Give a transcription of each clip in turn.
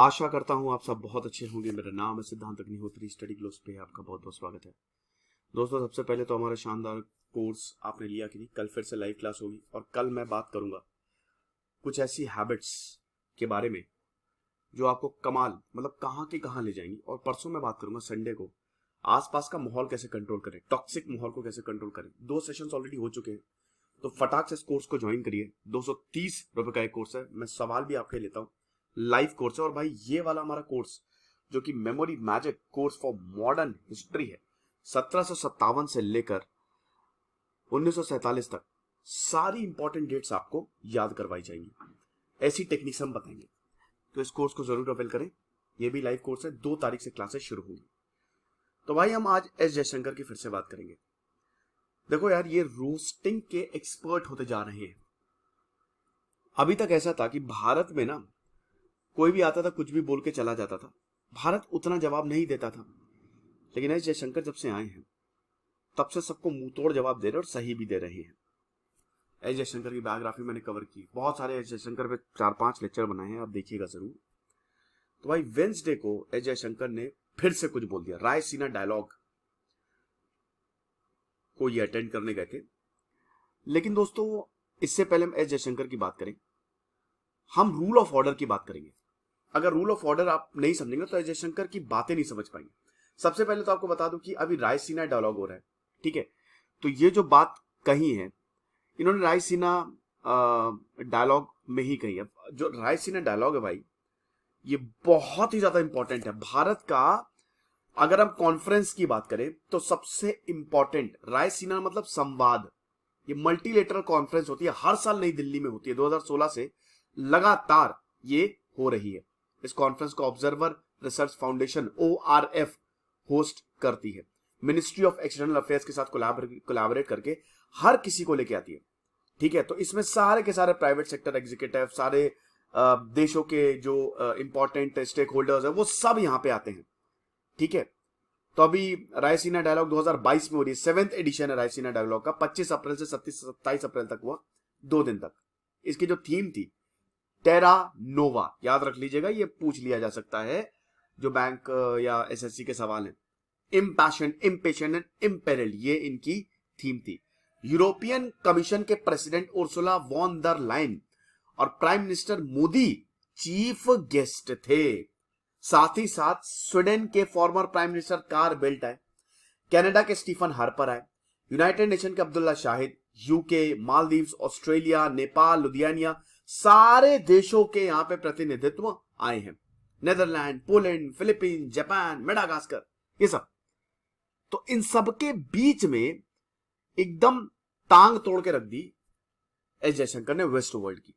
आशा करता हूँ आप सब बहुत अच्छे होंगे। मेरा नाम है सिद्धांत अग्निहोत्री। स्टडी ग्लोस पे आपका बहुत बहुत स्वागत है। दोस्तों, सबसे पहले तो हमारा शानदार कोर्स आपने लिया कि नहीं, कल फिर से लाइव क्लास होगी और कल मैं बात करूंगा कुछ ऐसी हैबिट्स के बारे में जो आपको कमाल मतलब कहाँ के कहाँ ले जाएंगी। और परसों मैं बात करूंगा संडे को आसपास का माहौल कैसे कंट्रोल करें, टॉक्सिक माहौल को कैसे कंट्रोल करें। 2 सेशंस ऑलरेडी हो चुके हैं, तो फटाक से इस कोर्स को ज्वाइन करिए। 230 रुपए का एक कोर्स है। मैं सवाल भी आपके लेता हूँ, लाइव कोर्स है। और भाई ये वाला हमारा कोर्स जो कि memory magic course for modern history है, 1757 से लेकर 1947 तक सारी इंपॉर्टेंट डेट्स आपको याद करवाई जाएंगी। ऐसी टेक्निक्स हम बताएंगे, तो इस कोर्स को जरूर अवेल करें। ये भी लाइव कोर्स है, 2 तारीख से क्लासेस शुरू होंगी। तो भाई हम आज एस जयशंकर की फिर से बात करेंगे। देखो यार, ये रोस्टिंग के एक्सपर्ट होते जा रहे हैं। अभी तक ऐसा था कि भारत में ना कोई भी आता था कुछ भी बोल के चला जाता था, भारत उतना जवाब नहीं देता था। लेकिन एस जयशंकर जब से आए हैं तब से सबको मुंह तोड़ जवाब दे रहे और सही भी दे रहे हैं। एस जयशंकर की बायोग्राफी मैंने कवर की, बहुत सारे एस जयशंकर पे 4-5 लेक्चर बनाए हैं, आप देखिएगा जरूर। तो भाई वेंसडे को एस जयशंकर ने फिर से कुछ बोल दिया। रायसीना डायलॉग को ये अटेंड करने गए थे। लेकिन दोस्तों, इससे पहले हम एस जयशंकर की बात करें, हम रूल ऑफ ऑर्डर की बात करेंगे। अगर रूल ऑफ ऑर्डर आप नहीं समझेंगे तो एस जयशंकर की बातें नहीं समझ पाएंगे। सबसे पहले तो आपको बता दूं कि अभी रायसीना डायलॉग हो रहा है, ठीक है। तो ये जो बात कही है इन्होंने रायसीना डायलॉग में ही कही है। जो रायसीना डायलॉग है भाई, ये बहुत ही ज्यादा इंपॉर्टेंट है भारत का। अगर हम कॉन्फ्रेंस की बात करें तो सबसे इंपॉर्टेंट रायसीना मतलब संवाद। ये मल्टीलेटरल कॉन्फ्रेंस होती है, हर साल नई दिल्ली में होती है। 2016 से लगातार ये हो रही है। इस कॉन्फ्रेंस को observer research foundation ORF host करती है। मिनिस्ट्री ऑफ एक्सटर्नल अफेयर्स के साथ कोलैबोरेट करके हर किसी को लेके आती है, ठीक है। तो इसमें सारे के सारे प्राइवेट सेक्टर एग्जीक्यूटिव, सारे देशों के जो इंपॉर्टेंट स्टेक होल्डर्स है वो सब यहां पे आते हैं, ठीक है। तो अभी रायसीना डायलॉग 2022 में हो रही है, 7th एडिशन है रायसीना डायलॉग का। 25 अप्रैल से 27 अप्रैल तक हुआ, 2 दिन तक। इसकी जो थीम थी टेरा नोवा, याद रख लीजिएगा, ये पूछ लिया जा सकता है जो बैंक या SSC के सवाल हैं। इम्पैशन, इम्पेशेंट एंड इम्पेरिल्ड, ये इनकी थीम थी। यूरोपियन कमीशन के president Ursula von der Leyen और prime minister Modi chief guest थे। साथ ही साथ स्वीडन के former prime minister Carl Bildt आए, कनाडा के स्टीफन हार्पर आए, यूनाइटेड नेशन के Abdulla Shahid, UK, Maldives, Australia, Nepal, Lithuania, सारे देशों के यहां पे प्रतिनिधित्व आए हैं। Netherland, Poland, Philippines, Japan, Madagascar, ये सब। तो इन सब के बीच में एकदम टांग तोड़ के रख दी एस जयशंकर ने वेस्ट वर्ल्ड की।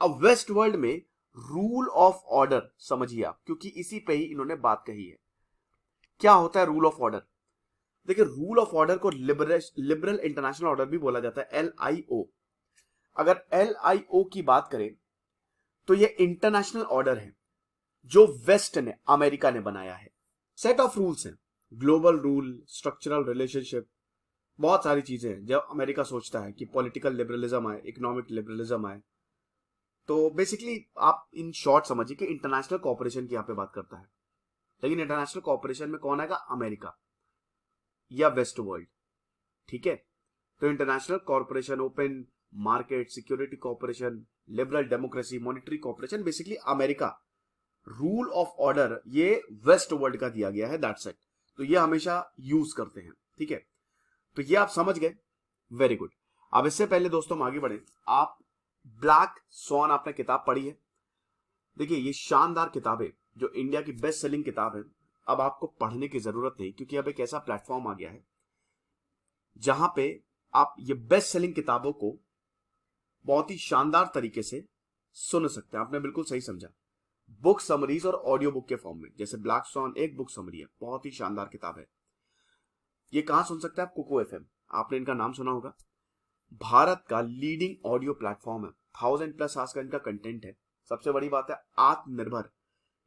अब वेस्ट वर्ल्ड में रूल ऑफ ऑर्डर समझिए आप, क्योंकि इसी पे ही इन्होंने बात कही है। क्या होता है रूल ऑफ ऑर्डर? देखिए, रूल ऑफ ऑर्डर को लिबरल इंटरनेशनल ऑर्डर भी बोला जाता है, LIO। अगर LIO की बात करें तो ये इंटरनेशनल ऑर्डर है जो वेस्ट ने, अमेरिका ने बनाया है। सेट ऑफ रूल्स हैं, ग्लोबल रूल, स्ट्रक्चरल रिलेशनशिप, बहुत सारी चीजें हैं। जब अमेरिका सोचता है कि पॉलिटिकल लिबरलिज्म आए, इकोनॉमिक लिबरलिज्म आए, तो बेसिकली आप इन शॉर्ट समझिए कि इंटरनेशनल कॉर्पोरेशन की यहां पे बात करता है। लेकिन इंटरनेशनल कॉर्पोरेशन में कौन आएगा? अमेरिका या वेस्ट वर्ल्ड, ठीक है। तो international corporation, open market, security corporation, liberal democracy, monetary corporation, basically America. Rule of order ये वेस्ट वर्ल्ड का दिया गया है, दैट्स इट। तो ये हमेशा यूज करते हैं, ठीक है। तो ये आप समझ गए, वेरी गुड। अब इससे पहले दोस्तों हम आगे बढ़े, आप ब्लैक स्वॉन आपने किताब पढ़ी है? देखिए, ये शानदार किताब है, जो इंडिया की बेस्ट सेलिंग किताब है। अब आपको पढ़ने की जरूरत नहीं, क्योंकि अब एक ऐसा प्लेटफॉर्म आ गया है जहां पे आप ये बेस्ट सेलिंग किताबों को बहुत ही शानदार तरीके से सुन सकते हैं। आपने बिल्कुल सही समझा, बुक समरीज और ऑडियो बुक के फॉर्म में। जैसे ब्लैक स्वॉन एक बुक समरी है, बहुत ही शानदार किताब है। ये कहां सुन सकते हैं आप? कुको FM, आपने इनका नाम सुना होगा। भारत का लीडिंग ऑडियो प्लेटफॉर्म है, 1000+ आवर्स का इनका कंटेंट है। सबसे बड़ी बात है, आत्मनिर्भर,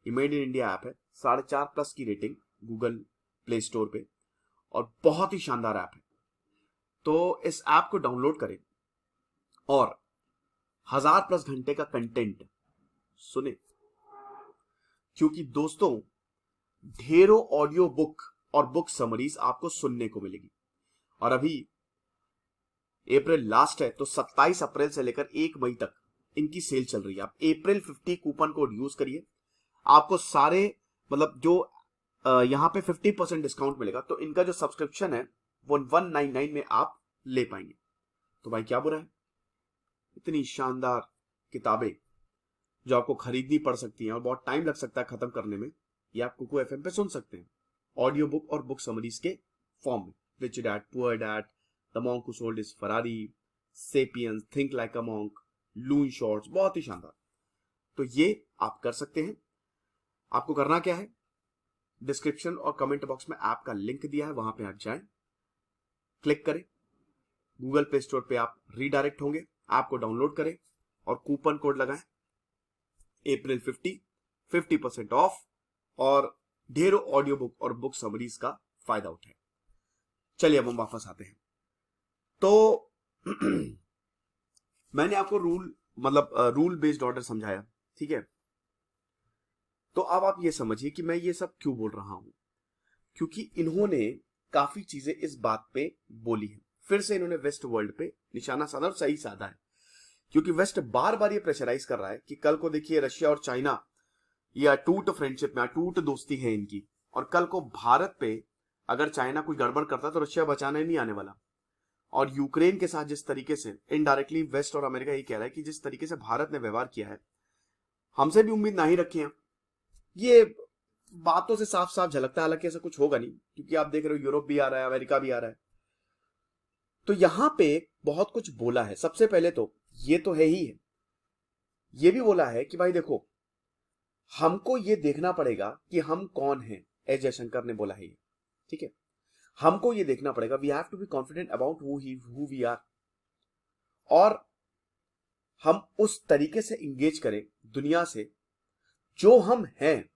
ये मेड इन इंडिया ऐप है, 4.5+ की रेटिंग गूगल प्ले स्टोर पे, और बहुत ही शानदार ऐप है। तो इस ऐप को डाउनलोड करें और 1000+ घंटे का कंटेंट सुने। क्योंकि दोस्तों ढेरों ऑडियो बुक और बुक समरीज आपको सुनने को मिलेगी। और अभी अप्रैल लास्ट है, तो 27 अप्रैल से लेकर 1 मई तक इनकी सेल चल रही है। आप अप्रैल 50 कूपन कोड यूज करिए, आपको सारे मतलब जो यहाँ पे 50% डिस्काउंट मिलेगा। तो इनका जो सब्सक्रिप्शन है वो 199 में आप ले पाएंगे। तो भाई क्या बुरा है, इतनी शानदार किताबें जो आपको खरीदनी पड़ सकती हैं और बहुत टाइम लग सकता है खत्म करने में, ये आप कुकू एफएम पे सुन सकते हैं ऑडियो बुक और बुक समरीज के फॉर्म में। Rich dad poor dad, the monk who sold his Ferrari, sapiens, think like a monk, loon shorts, बहुत ही शानदार। तो ये आप कर सकते हैं। आपको करना क्या है, डिस्क्रिप्शन और कमेंट बॉक्स में ऐप का लिंक दिया है, वहां पे आप जाएं, क्लिक करें, गूगल प्ले स्टोर पे आप रीडायरेक्ट होंगे, ऐप को डाउनलोड करें और कूपन कोड लगाएं अप्रैल 50% ऑफ, और ढेरों ऑडियो बुक और बुक समरीज का फायदा उठाएं। चलिए अब हम वापस आते हैं। तो मैंने आपको रूल बेस्ड ऑर्डर समझाया, ठीक है। तो अब आप ये समझिए कि मैं ये सब क्यों बोल रहा हूं, क्योंकि इन्होंने काफी चीजें इस बात पे बोली है। फिर से इन्होंने वेस्ट वर्ल्ड पे निशाना साधा और सही साधा है, क्योंकि वेस्ट बार बार ये प्रेशराइज कर रहा है कि कल को देखिए रशिया और चाइना ये अटूट फ्रेंडशिप में, अटूट दोस्ती है इनकी, और कल को भारत पे अगर चाइना कोई गड़बड़ करता तो रशिया बचाने नहीं आने वाला। और यूक्रेन के साथ जिस तरीके से इनडायरेक्टली वेस्ट और अमेरिका ये कह रहा है कि जिस तरीके से भारत ने व्यवहार किया है, हमसे भी उम्मीद ना ही रखी है। ये बातों से साफ साफ झलकता है, हालांकि ऐसा कुछ होगा नहीं, क्योंकि आप देख रहे हो यूरोप भी आ रहा है, अमेरिका भी आ रहा है। तो यहां पे बहुत कुछ बोला है। सबसे पहले तो ये तो है ही है, ये भी बोला है कि भाई देखो हमको ये देखना पड़ेगा कि हम कौन हैं। एस जयशंकर ने बोला है ये, ठीक है। हमको ये देखना पड़ेगा, we have to be confident about who we are, और हम उस तरीके से इंगेज करें दुनिया से जो हम हैं।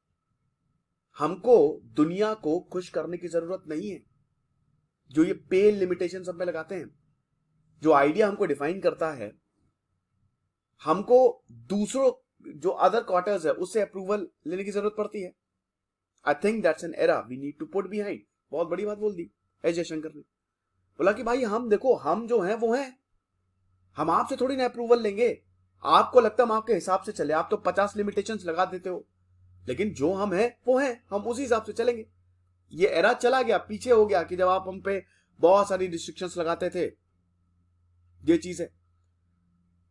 हमको दुनिया को खुश करने की जरूरत नहीं है। जो ये पे लिमिटेशन सब में लगाते हैं, जो आइडिया हमको डिफाइन करता है, हमको दूसरों जो अदर क्वार्टर्स है उससे अप्रूवल लेने की जरूरत पड़ती है। I think that's an era we need to put behind. बहुत बड़ी बात बोल दी एस जयशंकर ने। बोला कि भाई हम देखो, हम जो हैं वो हैं, हम आपसे थोड़ी ना अप्रूवल लेंगे। आपको लगता है हम आपके हिसाब से चले, आप तो 50 लिमिटेशंस लगा देते हो, लेकिन जो हम हैं वो हैं, हम उसी हिसाब से चलेंगे। ये एरा चला गया, पीछे हो गया कि जब आप हम पे बहुत सारी रिस्ट्रिक्शंस लगाते थे। ये चीज है।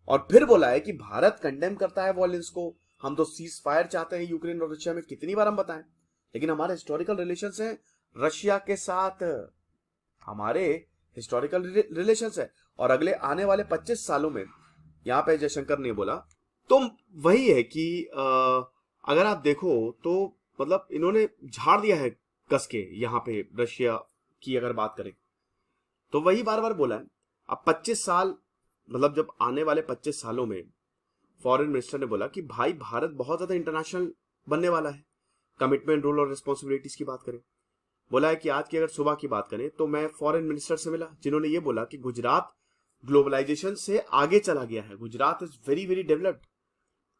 और फिर बोला है कि भारत कंडेम करता है वॉयलेंस को, हम तो सीज फायर चाहते हैं यूक्रेन और रशिया में, कितनी बार हम बताएं। लेकिन हमारे हिस्टोरिकल रिलेशंस हैं रशिया के साथ, हमारे हिस्टोरिकल रिलेशंस है। और अगले आने वाले 25 सालों में, यहां पे जयशंकर ने बोला, तो वही है कि अगर आप देखो तो मतलब इन्होंने झाड़ दिया है कस के यहां पे रशिया की अगर बात करें तो। वही बार बार बोला है। अब 25 साल मतलब जब आने वाले 25 सालों में फॉरेन मिनिस्टर ने बोला कि भाई भारत बहुत ज्यादा इंटरनेशनल बनने वाला है। कमिटमेंट, रोल और रिस्पॉन्सिबिलिटीज की बात करें, बोला है कि आज की अगर सुबह की बात करें तो मैं फॉरेन मिनिस्टर से मिला, जिन्होंने ये बोला कि गुजरात ग्लोबलाइजेशन से आगे चला गया है। Gujarat is very very developed,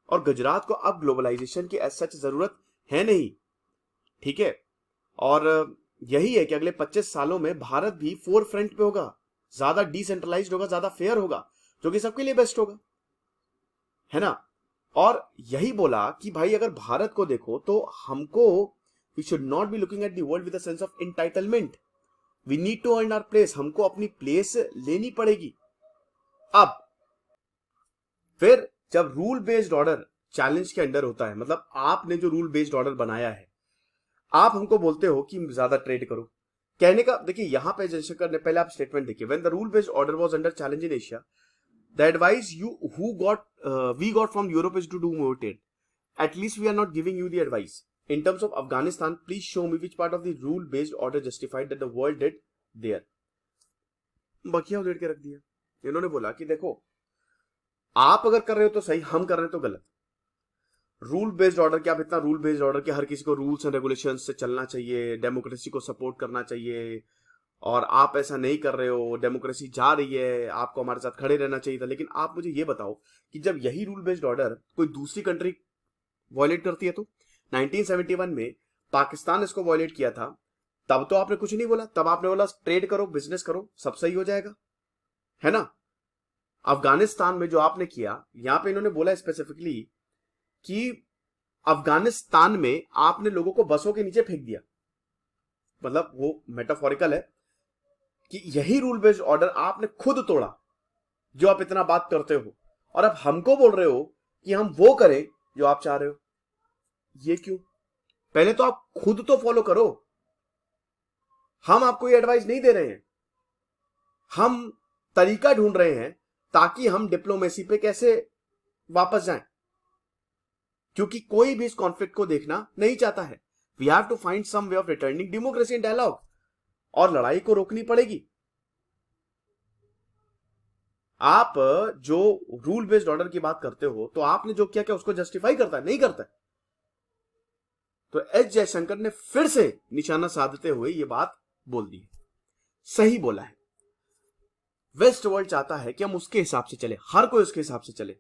और गुजरात को अब ग्लोबलाइजेशन की एज सच जरूरत है नहीं, ठीक है। और यही है कि अगले 25 सालों में भारत भी फोर फ्रंट पे होगा, ज्यादा डिसेंट्रलाइज्ड होगा, ज्यादा फेयर होगा, जो कि सबके लिए बेस्ट होगा, है ना। और यही बोला कि भाई अगर भारत को देखो तो हमको, we should not be looking at the world with a sense of entitlement, we need to earn our place, हमको अपनी प्लेस लेनी पड़ेगी। अब फिर जब रूल बेस्ड ऑर्डर चैलेंज के अंडर होता है, मतलब आपने जो रूल बेस्ड ऑर्डर बनाया है, आप हमको बोलते हो कि ज्यादा ट्रेड करो। कहने का देखिए यहां पे जयशंकर ने, पहले आप स्टेटमेंट देखिए, when the rule based order was under challenge in Asia, the advice we got from Europe is to do more trade, at least we are not giving you the advice. In terms of Afghanistan, please show me which part of the rule based order justified that the world did there. बकिया उधेड़ के रख दिया। इन्होंने बोला कि देखो आप अगर कर रहे हो तो सही, हम कर रहे हैं तो गलत। रूल बेस्ड ऑर्डर के, आप इतना रूल बेस्ड ऑर्डर के हर किसी को रूल्स एंड रेगुलेशन से चलना चाहिए, डेमोक्रेसी को सपोर्ट करना चाहिए, और आप ऐसा नहीं कर रहे हो, डेमोक्रेसी जा रही है, आपको हमारे साथ खड़े रहना चाहिए था। लेकिन आप मुझे ये बताओ कि जब यही रूल बेस्ड ऑर्डर कोई दूसरी कंट्री वॉयलेट करती है तो, 1971 में पाकिस्तान इसको वॉयलेट किया था, तब तो आपने कुछ नहीं बोला, तब आपने बोला ट्रेड करो, बिजनेस करो, सब सही हो जाएगा, है ना। अफगानिस्तान में जो आपने किया, यहां पे इन्होंने बोला स्पेसिफिकली कि अफगानिस्तान में आपने लोगों को बसों के नीचे फेंक दिया, मतलब वो मेटाफोरिकल है कि यही रूल बेस्ड ऑर्डर आपने खुद तोड़ा जो आप इतना बात करते हो, और अब हमको बोल रहे हो कि हम वो करें जो आप चाह रहे हो। ये क्यों? पहले तो आप खुद तो फॉलो करो। हम आपको ये एडवाइस नहीं दे रहे हैं, हम तरीका ढूंढ रहे हैं ताकि हम डिप्लोमेसी पे कैसे वापस जाएं, क्योंकि कोई भी इस कॉन्फ्लिक्ट को देखना नहीं चाहता है। We have to find some way of returning democracy and dialogue, और लड़ाई को रोकनी पड़ेगी। आप जो रूल बेस्ड ऑर्डर की बात करते हो, तो आपने जो किया क्या उसको जस्टिफाई करता है? नहीं करता है। तो एस जयशंकर ने फिर से निशाना साधते हुए यह बात बोल दी है, सही बोला है। वेस्ट वर्ल्ड चाहता है कि हम उसके हिसाब से चले, हर कोई उसके हिसाब से चले।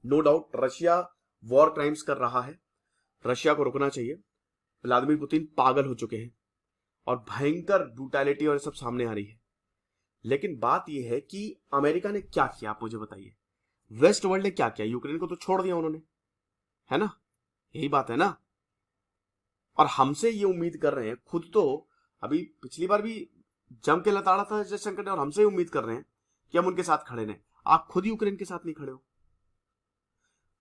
No doubt Russia war crimes कर रहा है, रशिया को रुकना चाहिए। व्लादिमीर पुतिन पागल हो चुके हैं और भयंकर ब्रूटैलिटी और सब सामने आ रही है। लेकिन बात यह है कि अमेरिका ने क्या किया, आप मुझे बताइए। वेस्ट वर्ल्ड ने क्या किया? यूक्रेन को तो छोड़ दिया उन्होंने, है ना, यही बात है ना। और हमसे ये उम्मीद कर रहे हैं, खुद तो अभी पिछली बार भी जम के लताड़ा था जयशंकर ने, और हमसे उम्मीद कर रहे हैं कि हम उनके साथ खड़े रहें। आप खुद यूक्रेन के साथ नहीं खड़े हो।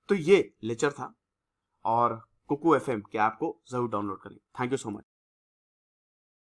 तो ये लेक्चर था, और कुकू एफएम के ऐप को जरूर डाउनलोड करें। Thank you so much.